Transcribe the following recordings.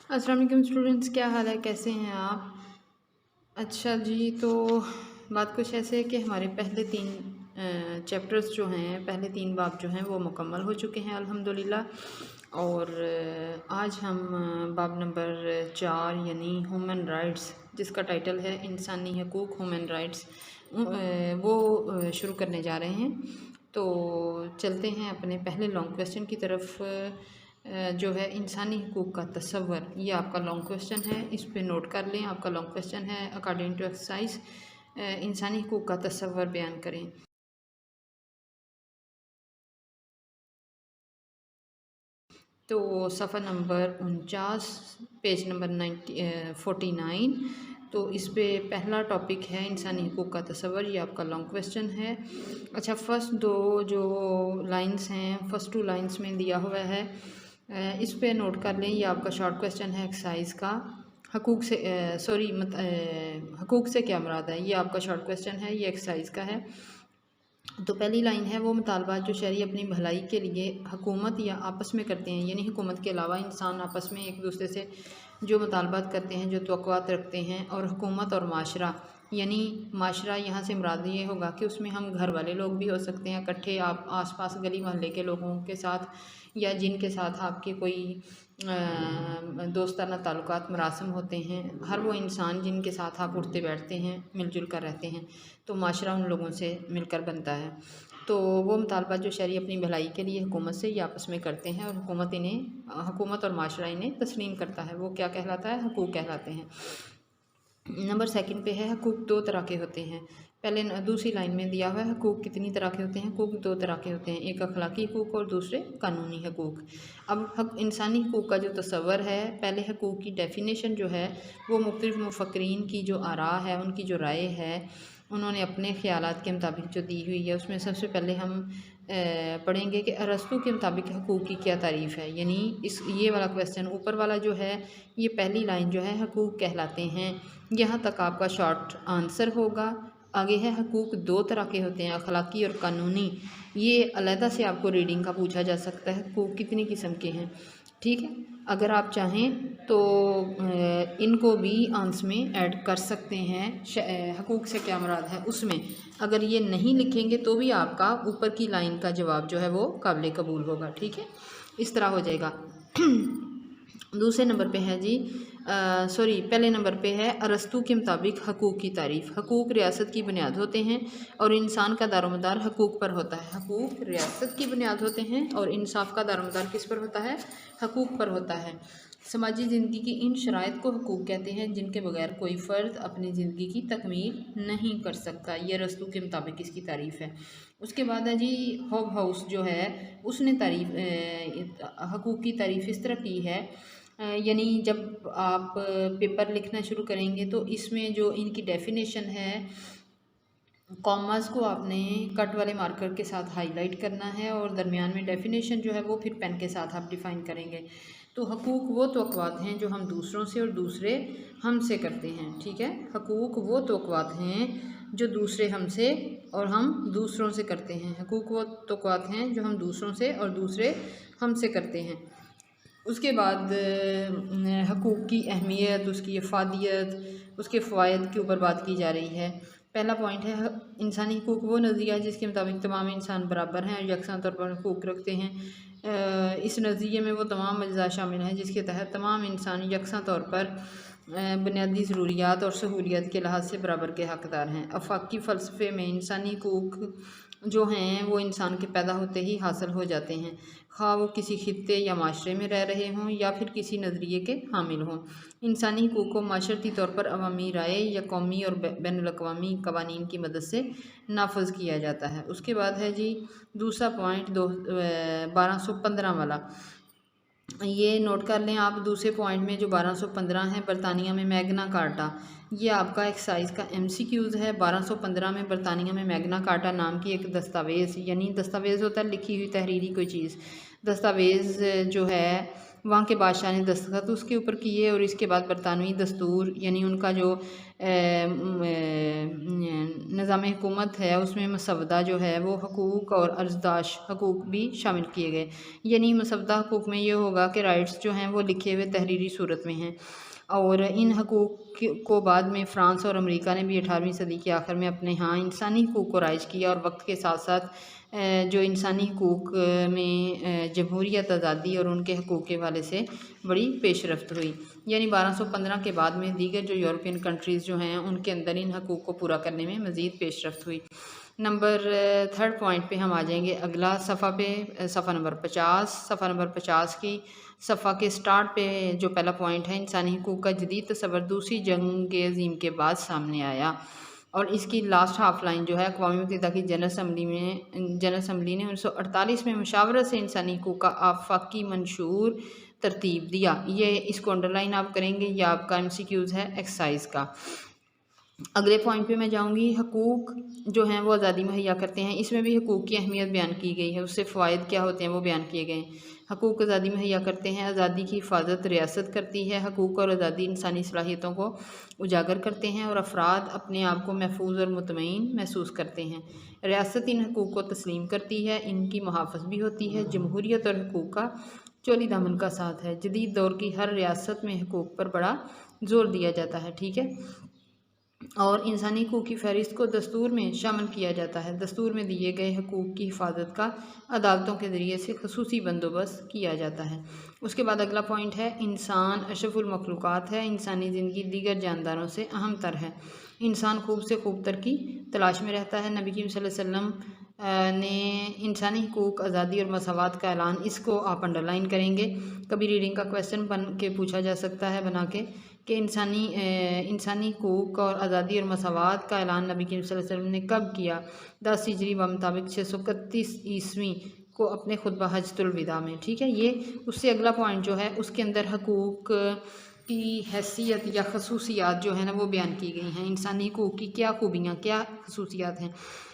अस्सलाम वालेकुम स्टूडेंट्स, क्या हाल है, कैसे हैं आप। अच्छा जी, तो बात कुछ ऐसे है कि हमारे पहले तीन चैप्टर्स जो हैं, पहले तीन बाब जो हैं वो मुकम्मल हो चुके हैं अल्हम्दुलिल्लाह। और आज हम बाब नंबर 4 यानी ह्यूमन राइट्स, जिसका टाइटल है इंसानी हकूक़ ह्यूमन राइट्स, वो शुरू करने जा रहे हैं। तो चलते हैं अपने पहले लॉन्ग क्वेश्चन की तरफ। जो है इंसानी हकूक़ का तसव्वुर, ये आपका लॉन्ग क्वेश्चन है, इस पे नोट कर लें। आपका लॉन्ग क्वेश्चन है अकॉर्डिंग टू एक्सरसाइज इंसानी हकूक़ का तसव्वुर बयान करें। तो सफ़ा नंबर 49, पेज नंबर 49। तो इस पे पहला टॉपिक है इंसानी हकूक़ का तसव्वुर, ये आपका लॉन्ग क्वेश्चन है। अच्छा, फ़र्स्ट दो जो लाइंस हैं, फ़र्स्ट टू लाइंस में दिया हुआ है, इस पे नोट कर लें। ये आपका शॉर्ट क्वेश्चन है एक्सरसाइज का। हकूक़ से हकूक़ से क्या मुराद है, ये आपका शॉर्ट क्वेश्चन है, ये एक्सरसाइज का है। तो पहली लाइन है, वो मुतालबात जो शहरी अपनी भलाई के लिए हुकूमत या आपस में करते हैं, यानी हुकूमत के अलावा इंसान आपस में एक दूसरे से जो मुतालबात करते हैं, जो तवक्कुआत रखते हैं। और हुकूमत और माशरा, यानी माशरा यहाँ से मुराद ये होगा कि उसमें हम घर वाले लोग भी हो सकते हैं इकट्ठे, आप आस पास गली मोहल्ले के लोगों के साथ, या जिनके साथ आपके कोई दोस्ताना ताल्लुकात मरासम होते हैं, हर वो इंसान जिनके साथ आप उठते बैठते हैं, मिलजुल कर रहते हैं, तो माशरा उन लोगों से मिलकर बनता है। तो वो मुतालबात जो शहरी अपनी भलाई के लिए हुकूमत से या आपस में करते हैं, और हुकूमत और माशरा इन्हें तस्लीम करता है, वो क्या कहलाता है, हकूक़ कहलाते हैं। नंबर सेकंड पे है, हकूक़ दो तरह के होते हैं। पहले दूसरी लाइन में दिया हुआ है हकूक़ कितनी तरह के होते हैं। हकूक़ दो तरह के होते हैं, एक अखलाकी हकूक़ और दूसरे कानूनी हकूक़। अब इंसानी हकूक़ का जो तसव्वुर है, पहले हकूक़ की डेफिनेशन जो है वो मुख्तलिफ़ मुफ़क्किरीन की जो आरा है, उनकी जो राय है, उन्होंने अपने ख़यालात के मुताबिक जो दी हुई है, उसमें सबसे पहले हम पढ़ेंगे कि अरस्तू के मुताबिक हकूक़ की क्या तारीफ़ है। यानी ये वाला क्वेश्चन, ऊपर वाला जो है, ये पहली लाइन जो है हकूक़ कहलाते हैं, यहाँ तक आपका शॉर्ट आंसर होगा। आगे है, हकूक़ दो तरह के होते हैं, अखलाकी और कानूनी। ये अलहदा से आपको रीडिंग का पूछा जा सकता है, हकूक़ कितनी किस्म के हैं, ठीक है। अगर आप चाहें तो इनको भी आंसर में ऐड कर सकते हैं, हकूक़ से क्या मुराद है उसमें। अगर ये नहीं लिखेंगे तो भी आपका ऊपर की लाइन का जवाब जो है वो काबिल कबूल होगा, ठीक है, इस तरह हो जाएगा। दूसरे नंबर पे है जी, पहले नंबर पे है, अरस्तू के मुताबिक हकूक़ की तारीफ़। हकूक़ रियासत की बुनियाद होते हैं और इंसान का दारोमदार हकूक़ पर होता है। हकूक़ रियासत की बुनियाद होते हैं और इंसाफ का दारोमदार किस पर होता है, हकूक़ पर होता है। समाजी ज़िंदगी की इन शराइत को हकूक़ कहते हैं जिनके बगैर कोई फ़र्द अपनी ज़िंदगी की तकमील नहीं कर सकता। ये अरस्तू के मुताबिक इसकी तारीफ़ है। उसके बाद है जी, हॉब हाउस जो है, उसने हकूक़ की तारीफ़ इस तरह की है, यानी जब आप पेपर लिखना शुरू करेंगे तो इसमें जो इनकी डेफिनेशन है, कॉमास को आपने कट वाले मार्कर के साथ हाईलाइट करना है, और दरमियान में डेफिनेशन जो है वो फिर पेन के साथ आप डिफ़ाइन करेंगे। तो हकूक़ वो तवक्कुआत हैं जो हम दूसरों से और दूसरे हमसे करते हैं, ठीक है। हकूक़ वो तवक्कुआत हैं जो दूसरे हमसे और हम दूसरों से करते हैं। हकूक़ वो तवक्कुआत हैं जो हम दूसरों से और दूसरे हमसे करते हैं। उसके बाद हकूक़ की अहमियत, उसकी अफादियत, उसके फ़वाइद के ऊपर बात की जा रही है। पहला पॉइंट है, इंसानी हकूक़ वो नज़रिया जिसके मुताबिक तमाम इंसान बराबर हैं और यकसा तौर पर हकूक़ रखते हैं। इस नज़रिए में वो तमाम अज्जा शामिल हैं जिसके तहत तमाम इंसान यकसा तौर पर बुनियादी ज़रूरियात और सहूलियत के लिहाज से बराबर के हक़दार हैं। अफ़ाकी फ़लसफ़े में इंसानी हकूक़ जो हैं वो इंसान के पैदा होते ही हासिल हो जाते हैं, ख़्वाह वो किसी खित्ते या माशरे में रह रहे हों या फिर किसी नज़रिए के हामिल हों। इंसानी हकूक़ को माशरती तौर पर अवामी राय या कौमी और बैनुल-अक़वामी क़वानीन की मदद से नाफज़ किया जाता है। उसके बाद है जी दूसरा पॉइंट, 1215 वाला, ये नोट कर लें आप। दूसरे पॉइंट में जो 1215 है, बरतानिया में मैग्ना कार्टा, ये आपका एक्साइज का MCQs है। 1215 में बरतानिया में मैग्ना कार्टा नाम की एक दस्तावेज़, यानी दस्तावेज़ होता है लिखी हुई तहरीरी कोई चीज़, दस्तावेज़ जो है वहाँ के बादशाह ने दस्तखत उसके ऊपर किए, और इसके बाद बरतानवी दस्तूर यानी उनका जो निज़ाम निज़ाम हुकूमत है उसमें मसवदा जो है वो हकूक़ और अर्जदाश हकूक़ भी शामिल किए गए। यानी मसवदा हकूक़ में ये होगा कि राइट्स जो हैं वो लिखे हुए तहरीरी सूरत में हैं, और इन हकूक़ को बाद में फ़्रांस और अमेरिका ने भी 18वीं सदी के आखिर में अपने यहाँ इंसानी हकूक़ को राइज किया, और वक्त के साथ साथ जो इंसानी हकूक़ में जमहूरियत, आज़ादी और उनके हकूक़ के हवाले से बड़ी पेशरफ्त हुई। यानी 1215 के बाद में दीगर जो यूरोपियन कंट्रीज़ जो हैं उनके अंदर इन हकूक़ को पूरा करने में मज़ीद पेशरफ्त हुई। नंबर 3rd पॉइंट पे हम आ जाएंगे। अगला सफ़ा पे, सफ़ा नंबर 50। सफ़ा नंबर 50 की सफ़ा के स्टार्ट पे जो पहला पॉइंट है, इंसानी हकूक़ का जदीद तस्वर दूसरी जंग अज़ीम के बाद सामने आया, और इसकी लास्ट हाफ लाइन जो है अक़वाम मुत्तहिदा की जनरल असम्बली ने 1948 में मुशावरत से इंसानी हकूक़ का आफाकी मंशूर तरतीब दिया। ये इसको अंडरलाइन आप करेंगे, यह आपका MCQs है एक्सरसाइज का। अगले पॉइंट पे मैं जाऊंगी। हकूक़ जो हैं वो आज़ादी मुहैया करते हैं, इसमें भी हकूक़ की अहमियत बयान की गई है, उससे फ़वाइद क्या होते हैं वो बयान किए गए हैं। हकूक़ आज़ादी मुहैया करते हैं, आज़ादी की हिफाजत रियासत करती है। हकूक़ और आज़ादी इंसानी सलाहियतों को उजागर करते हैं और अफराद अपने आप को महफूज और मुतमईन महसूस करते हैं। रियासत इन हकूक़ को तस्लीम करती है, इनकी मुहाफ़ज़त भी होती है। जमहूरियत और हकूक़ का चोली दामन का साथ है। जदीद दौर की हर रियासत में हकूक़ पर बड़ा ज़ोर दिया जाता है, ठीक है, और इंसानी हकूक़ की फ़हरिस्त को दस्तूर में शामिल किया जाता है। दस्तूर में दिए गए हकूक़ की हिफाजत का अदालतों के ज़रिए से ख़ुसूसी बंदोबस्त किया जाता है। उसके बाद अगला पॉइंट है, इंसान अशरफुल मखलूक़ात है, इंसानी ज़िंदगी दीगर जानदारों से अहम तर है। इंसान खूब से खूब तर की तलाश में रहता है। नबी करीम सल्लल्लाहु अलैहि वसल्लम ने इंसानी हकूक़, आज़ादी और मसावात का ऐलान, इसको आप अंडरलाइन करेंगे। कभी रीडिंग का क्वेश्चन बन के पूछा जा सकता है बना के कि इंसानी हकूक़ और आज़ादी और मसावात का ऐलान नबी करीम सल्लल्लाहु अलैहि वसल्लम ने कब किया? 10 हिजरी व मुताबिक 631 ईस्वी को अपने खुतबा हज्जतुल विदा में, ठीक है। ये उससे अगला पॉइंट जो है उसके अंदर हकूक़ की हैसियत या खसूसियात जो है ना वो बयान की गई हैं। इंसानी हकूक़ की क्या खूबियाँ, क्या खसूसियात हैं।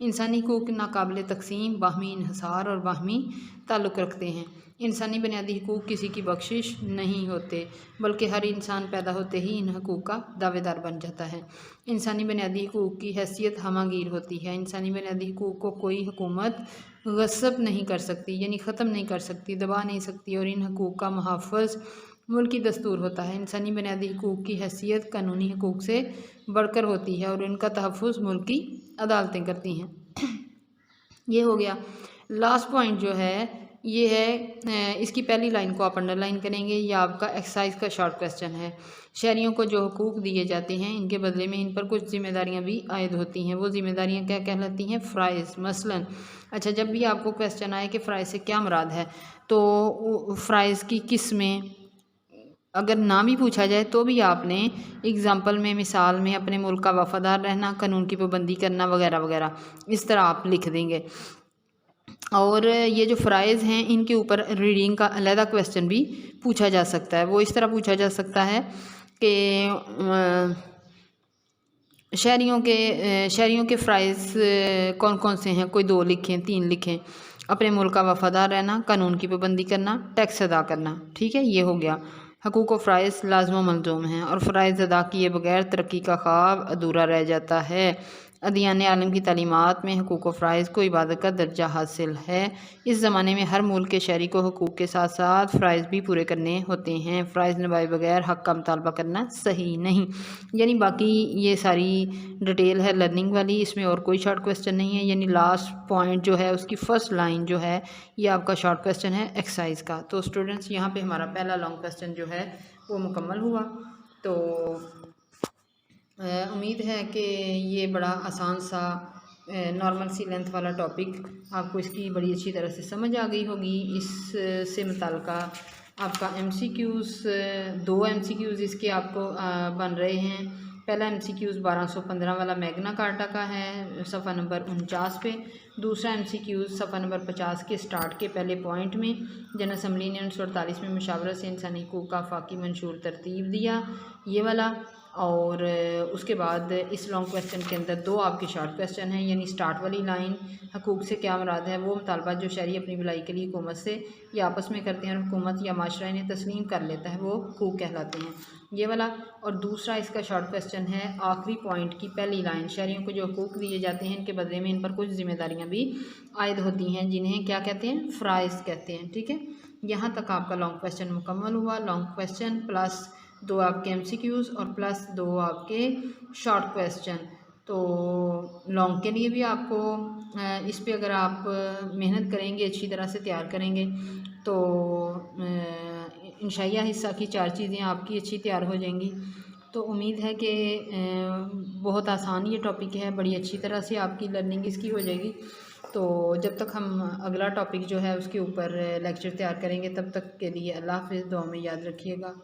इंसानी हकूक़ नाकाबिल तकसीम, बाहमी इन्हिसार और बाहमी ताल्लुक़ रखते हैं। इंसानी बुनियादी हकूक़ किसी की बख्शिश नहीं होते, बल्कि हर इंसान पैदा होते ही इन हकूक़ का दावेदार बन जाता है। इंसानी बुनियादी हकूक़ की हैसियत हमागीर होती है। इंसानी बुनियादी हकूक़ को कोई हुकूमत गस्ब नहीं कर सकती, यानी ख़त्म नहीं कर सकती, दबा नहीं सकती, और इन हकूक़ का मुहाफ़िज़ मुल्की दस्तूर होता है। इंसानी बुनियादी हकूक़ की हैसियत कानूनी हकूक़ से बढ़कर होती है और इनका तहफ़्फ़ुज़ मुल्की अदालतें करती हैं। ये हो गया। लास्ट पॉइंट जो है ये है, इसकी पहली लाइन को आप अंडरलाइन करेंगे, यह आपका एक्सरसाइज का शॉर्ट क्वेश्चन है। शहरियों को जो हकूक़ दिए जाते हैं इनके बदले में इन पर कुछ ज़िम्मेदारियां भी आयद होती हैं। वो ज़िम्मेदारियां क्या कहलाती हैं? फ़राइज़। मसलन अच्छा, जब भी आपको क्वेश्चन आए कि फ़राइज़ से क्या मुराद है, तो फ़राइज़ की किस्में अगर ना भी पूछा जाए तो भी आपने एग्ज़ाम्पल में, मिसाल में अपने मुल्क का वफ़ादार रहना, कानून की पाबंदी करना वगैरह वगैरह, इस तरह आप लिख देंगे। और ये जो फ़राइज़ हैं इनके ऊपर रीडिंग का अलहदा क्वेश्चन भी पूछा जा सकता है। वो इस तरह पूछा जा सकता है कि शहरियों के फ़राइज़ कौन कौन से हैं, कोई 2 लिखें, 3 लिखें। अपने मुल्क का वफ़ादार रहना, कानून की पाबंदी करना, टैक्स अदा करना, ठीक है, ये हो गया। हकूक़ व फ़राइज़ लाज़िम व मलज़ूम हैं और फ़राइज़ अदा किए बगैर तरक्की का ख्वाब अधूरा रह जाता है। अदयान आलम की तालीमात में हकूक़ व फ़राइज़ को इबादत का दर्जा हासिल है। इस ज़माने में हर मुल्क के शहरी को हकूक़ के साथ साथ फ़राइज़ भी पूरे करने होते हैं। फ़राइज़ निभाए बगैर हक़ का मुतालबा करना सही नहीं। यानी बाकी ये सारी डिटेल है लर्निंग वाली, इसमें और कोई शॉर्ट क्वेश्चन नहीं है। यानी लास्ट पॉइंट जो है उसकी फ़र्स्ट लाइन जो है ये आपका शॉर्ट क्वेश्चन है एक्सरसाइज का। तो स्टूडेंट्स यहाँ पे हमारा पहला लॉन्ग क्वेश्चन जो है वो मुकम्मल हुआ। तो उम्मीद है कि ये बड़ा आसान सा नॉर्मल सी लेंथ वाला टॉपिक आपको इसकी बड़ी अच्छी तरह से समझ आ गई होगी। इससे मुताल्लिक़ आपका MCQs 2 MCQs इसके आपको बन रहे हैं। पहला MCQs 1215 वाला मैग्ना कार्टा का है सफ़ा नंबर 49 पे। दूसरा MCQs सफ़ा नंबर 50 के स्टार्ट के पहले पॉइंट में जनरल असम्बली ने 1948 में मुशावरत से इंसानी हकूक़ का आफाकी मंशूर तरतीब दिया, ये वाला। और उसके बाद इस लॉन्ग क्वेश्चन के अंदर 2 आपके शॉर्ट क्वेश्चन हैं, यानी स्टार्ट वाली लाइन हकूक़ से क्या मुराद है, वो मुतालबात जो शहरी अपनी भलाई के लिए हुकूमत से या आपस में करते हैं और हुकूमत या माशरा इन्हें तस्लीम कर लेता है, वो हकूक़ कहलाते हैं, ये वाला। और दूसरा इसका शॉर्ट क्वेश्चन है आखिरी पॉइंट की पहली लाइन, शहरियों को जो हकूक़ दिए जाते हैं इनके बदले में इन पर कुछ ज़िम्मेदारियाँ भी आयद होती हैं, जिन्हें क्या कहते हैं, फ़राइज़ कहते हैं। ठीक है, यहाँ तक आपका लॉन्ग क्वेश्चन मुकम्मल हुआ। लॉन्ग क्वेश्चन प्लस 2 आपके MCQs और प्लस 2 आपके शॉर्ट क्वेश्चन। तो लॉन्ग के लिए भी आपको इस पे अगर आप मेहनत करेंगे, अच्छी तरह से तैयार करेंगे, तो इंशाइया हिस्सा की 4 चीज़ें आपकी अच्छी तैयार हो जाएंगी। तो उम्मीद है कि बहुत आसान ये टॉपिक है, बड़ी अच्छी तरह से आपकी लर्निंग इसकी हो जाएगी। तो जब तक हम अगला टॉपिक जो है उसके ऊपर लेक्चर तैयार करेंगे, तब तक के लिए अल्लाह हाफ़िज़, दुआ में याद रखिएगा।